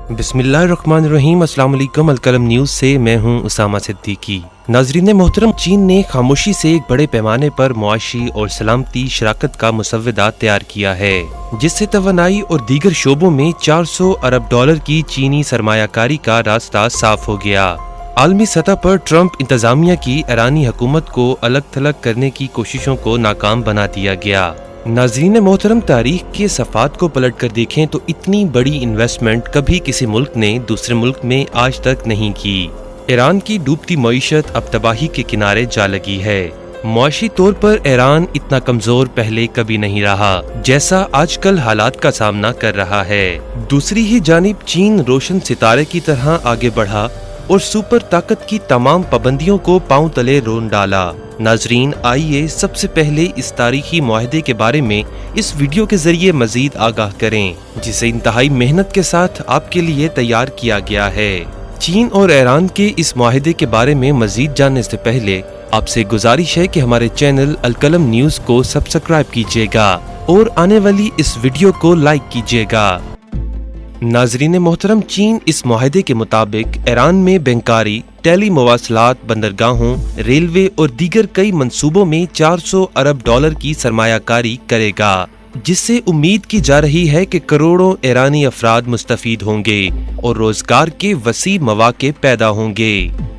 बिस्मिल्लाहिर्रहमानिर्रहीम। अस्सलाम वालेकुम। अलकलम न्यूज़ से मैं हूं उसामा सिद्दीकी। नाज़रीन मोहतरम, चीन ने खामोशी से एक बड़े पैमाने पर मुआशी और सलामती शराकत का मुसव्वदा तैयार किया है, जिससे तवानाई और दीगर शोबों में 400 अरब डॉलर की चीनी सरमायाकारी का रास्ता साफ हो गया। आलमी सतह पर ट्रंप इंतजामिया की ईरानी हुकूमत को अलग थलग करने की कोशिशों को नाकाम बना दिया गया। नाज़रीन मोहतरम, तारीख के सफ़ात को पलट कर देखें तो इतनी बड़ी इन्वेस्टमेंट कभी किसी मुल्क ने दूसरे मुल्क में आज तक नहीं की। ईरान की डूबती मईशत अब तबाही के किनारे जा लगी है। मुआशी तौर पर ईरान इतना कमजोर पहले कभी नहीं रहा जैसा आजकल हालात का सामना कर रहा है। दूसरी ही जानिब चीन रोशन सितारे की तरह आगे बढ़ा और सुपर ताकत की तमाम पाबंदियों को पांव तले रोन डाला। नाजरीन, आइए सबसे पहले इस तारीखी मुआहदे के बारे में इस वीडियो के जरिए मजीद आगाह करें, जिसे इंतहाई मेहनत के साथ आपके लिए तैयार किया गया है। चीन और ईरान के इस मुआहदे के बारे में मजीद जानने से पहले आपसे गुजारिश है कि हमारे चैनल अलकलम न्यूज़ को सब्सक्राइब कीजिएगा और आने वाली इस वीडियो को लाइक कीजिएगा। नाजरीन मोहतरम, चीन इस मुआहदे के मुताबिक ईरान में बैंकारी, टेली मवासलात, बंदरगाहों, रेलवे और दीगर कई मंसूबों में 400 अरब डॉलर की सरमायाकारी करेगा, जिससे उम्मीद की जा रही है कि करोड़ों ईरानी अफराद मुस्तफीद होंगे और रोजगार के वसी मौके पैदा होंगे।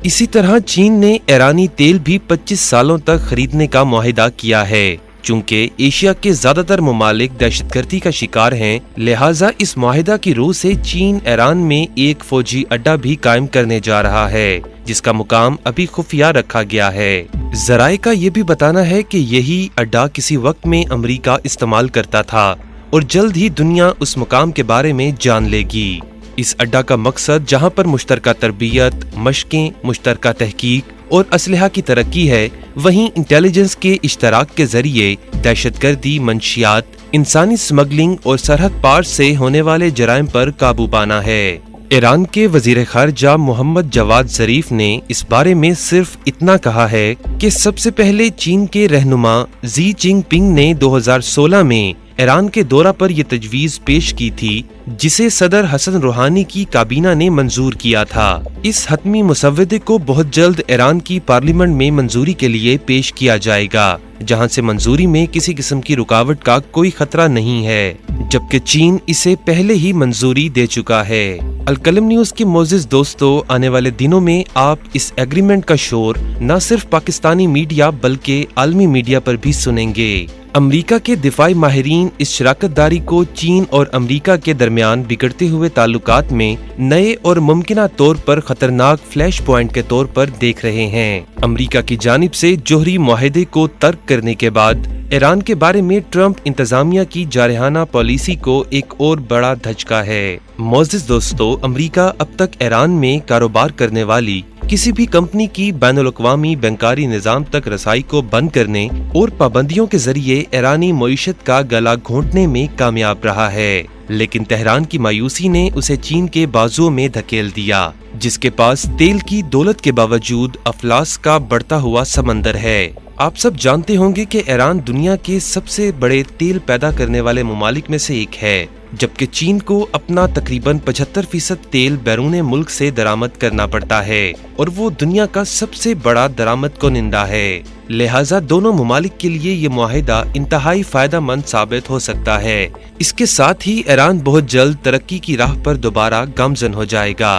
इसी तरह चीन ने ईरानी तेल भी 25 सालों तक खरीदने का मुआहिदा किया है। चूंकि एशिया के ज्यादातर ममालिक दहशतगर्दी का शिकार हैं, लिहाजा इस मुआहिदा की रूह से चीन ईरान में एक फौजी अड्डा भी कायम करने जा रहा है, जिसका मुकाम अभी खुफिया रखा गया है। जराए का ये भी बताना है कि यही अड्डा किसी वक्त में अमेरिका इस्तेमाल करता था और जल्द ही दुनिया उस मुकाम के बारे में जान लेगी। इस अड्डा का मकसद जहाँ पर मुश्तरका तरबियत, मशकें, मुश्तरका तहकीक और असलहा की तरक्की है, वहीं इंटेलिजेंस के इश्तराक के जरिए दहशतगर्दी, मंशियात, इंसानी स्मगलिंग और सरहद पार से होने वाले जराइम पर काबू पाना है। ईरान के वजीर खारजा मोहम्मद जवाद जरीफ ने इस बारे में सिर्फ इतना कहा है कि सबसे पहले चीन के रहनुमा जी जिनपिंग ने 2016 में ईरान के दौरा पर यह तजवीज पेश की थी, जिसे सदर हसन रूहानी की काबीना ने मंजूर किया था। इस हतमी मुसव्वदे को बहुत जल्द ईरान की पार्लियामेंट में मंजूरी के लिए पेश किया जाएगा, जहां से मंजूरी में किसी किस्म की रुकावट का कोई खतरा नहीं है, जबकि चीन इसे पहले ही मंजूरी दे चुका है। अलकलम न्यूज़ के मोअज़्ज़िज़ दोस्तों, आने वाले दिनों में आप इस एग्रीमेंट का शोर न सिर्फ पाकिस्तानी मीडिया बल्कि आलमी मीडिया पर भी सुनेंगे। अमेरिका के दिफाई माहिरीन इस शराकतदारी को चीन और अमेरिका के दरमियान बिगड़ते हुए ताल्लुकात में नए और मुमकिना तौर पर खतरनाक फ्लैश पॉइंट के तौर पर देख रहे हैं। अमेरिका की जानिब से जोहरी मुआहदे को तर्क करने के बाद ईरान के बारे में ट्रंप इंतजामिया की जारहाना पॉलिसी को एक और बड़ा धचका है। मोअज़्ज़िज़ दोस्तों, अमेरिका अब तक ईरान में कारोबार करने वाली किसी भी कंपनी की बैनुल-अक़वामी बैंकारी निज़ाम तक रसाई को बंद करने और पाबंदियों के जरिए ईरानी मईशत का गला घोंटने में कामयाब रहा है, लेकिन तेहरान की मायूसी ने उसे चीन के बाजुओं में धकेल दिया, जिसके पास तेल की दौलत के बावजूद अफलास का बढ़ता हुआ समंदर है। आप सब जानते होंगे कि ईरान दुनिया के सबसे बड़े तेल पैदा करने वाले ममालिक में से एक है, जबकि चीन को अपना तकरीबन 75% तेल बैरून मुल्क से दरामद करना पड़ता है और वो दुनिया का सबसे बड़ा दरामद कुनिंदा है। लिहाजा दोनों ममालिक के लिए ये मुआहिदा इंतहाई फायदा मंद साबित हो सकता है। इसके साथ ही ईरान बहुत जल्द तरक्की की राह पर दोबारा गामजन हो जाएगा।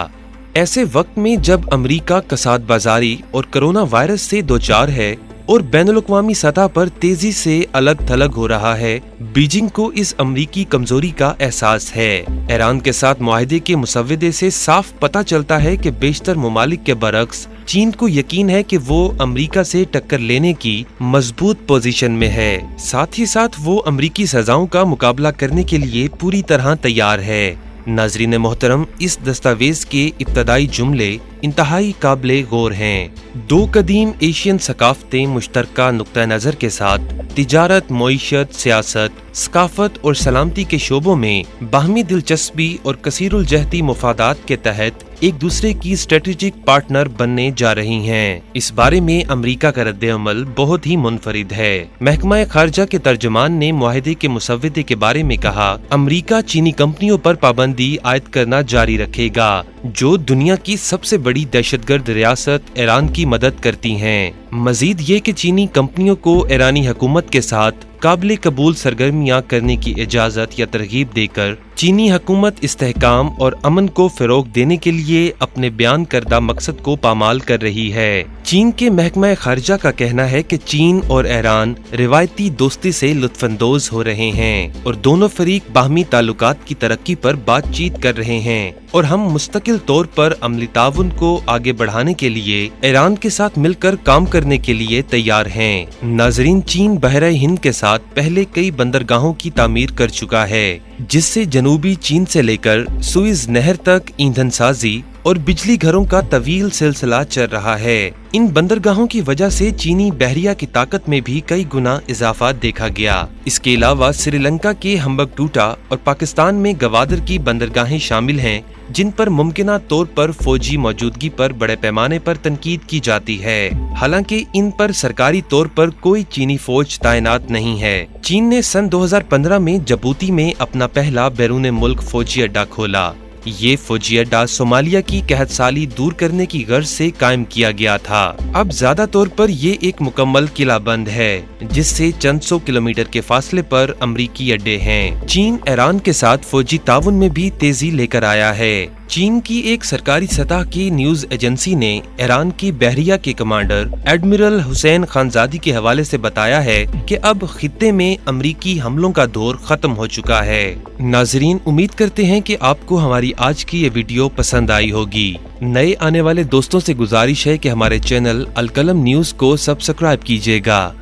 ऐसे वक्त में जब अमेरिका कसाद बाजारी और कोरोना वायरस से दोचार है और बैनुल-अक़वामी सतह पर तेजी से अलग थलग हो रहा है, बीजिंग को इस अमरीकी कमजोरी का एहसास है। ईरान के साथ मुआहदे के मुसव्वदे से साफ पता चलता है कि बेशतर ममालिक के बरक्स चीन को यकीन है कि वो अमेरिका से टक्कर लेने की मजबूत पोजीशन में है। साथ ही साथ वो अमरीकी सजाओं का मुकाबला करने के लिए पूरी तरह तैयार है। नाजरीन मोहतरम, इस दस्तावेज के इब्तदाई जुमले इंतहाई काबिले गौर हैं। दो कदीम एशियन सकाफतें मुश्तरका नुक्ता नज़र के साथ तिजारत, मईशत, सियासत, सकाफत और सलामती के शोबों में बाहमी दिलचस्पी और कसीरुल जहती मुफादात के तहत एक दूसरे की स्ट्रेटेजिक पार्टनर बनने जा रही हैं। इस बारे में अमरीका का रद्द-ए-अमल बहुत ही मुनफरिद है। महकमा खारजा के तर्जुमान ने मुआहदे के मुसव्वदे के बारे में कहा, अमरीका चीनी कंपनियों पर पाबंदी आयद करना जारी रखेगा जो दुनिया की सबसे बड़ी दहशतगर्द रियासत ईरान की मदद करती हैं। मजीद ये कि चीनी कंपनियों को ईरानी हुकूमत के साथ काबिल कबूल सरगर्मियां करने की इजाज़त या तरगीब देकर चीनी हुकूमत इस्तेहकाम और अमन को फ़रोग देने के लिए अपने बयान करदा मकसद को पामाल कर रही है। चीन के महकमा खारजा का कहना है कि चीन और ईरान रिवायती दोस्ती से लुत्फानंदोज हो रहे हैं और दोनों फरीक बाहमी ताल्लुकात की तरक्की पर बातचीत कर रहे हैं और हम मुस्तकिल तौर पर अमली ताउन को आगे बढ़ाने के लिए ईरान के साथ मिलकर काम करने के लिए तैयार हैं। नाजरीन, चीन बहरा हिंद के साथ पहले कई बंदरगाहों की तामीर कर चुका है जिससे जनूबी चीन से लेकर सुइज नहर तक ईंधन साजी और बिजली घरों का तवील सिलसिला चल रहा है। इन बंदरगाहों की वजह से चीनी बहरिया की ताकत में भी कई गुना इजाफा देखा गया। इसके अलावा श्रीलंका के हम्बनटोटा और पाकिस्तान में गवादर की बंदरगाहें शामिल हैं जिन पर मुमकिना तौर पर फौजी मौजूदगी पर बड़े पैमाने पर तनकीद की जाती है। हालांकि इन पर सरकारी तौर पर कोई चीनी फौज तैनात नहीं है। चीन ने सन 2015 में जबूती में अपना पहला बैरून मुल्क फौजी अड्डा खोला। ये फौजी अड्डा सोमालिया की कहतसाली दूर करने की गर्ज से कायम किया गया था। अब ज्यादा तौर पर ये एक मुकम्मल किला बंद है जिससे चंद सौ किलोमीटर के फासले पर अमरीकी अड्डे हैं। चीन ईरान के साथ फौजी ताउन में भी तेजी लेकर आया है। चीन की एक सरकारी सतह की न्यूज एजेंसी ने ईरान की बहरिया के कमांडर एडमिरल हुसैन खानजादी के हवाले से बताया है कि अब खित्ते में अमरीकी हमलों का दौर खत्म हो चुका है। नाजरीन, उम्मीद करते हैं कि आपको हमारी आज की ये वीडियो पसंद आई होगी। नए आने वाले दोस्तों से गुजारिश है कि हमारे चैनल अलकलम न्यूज को सब्सक्राइब कीजिएगा।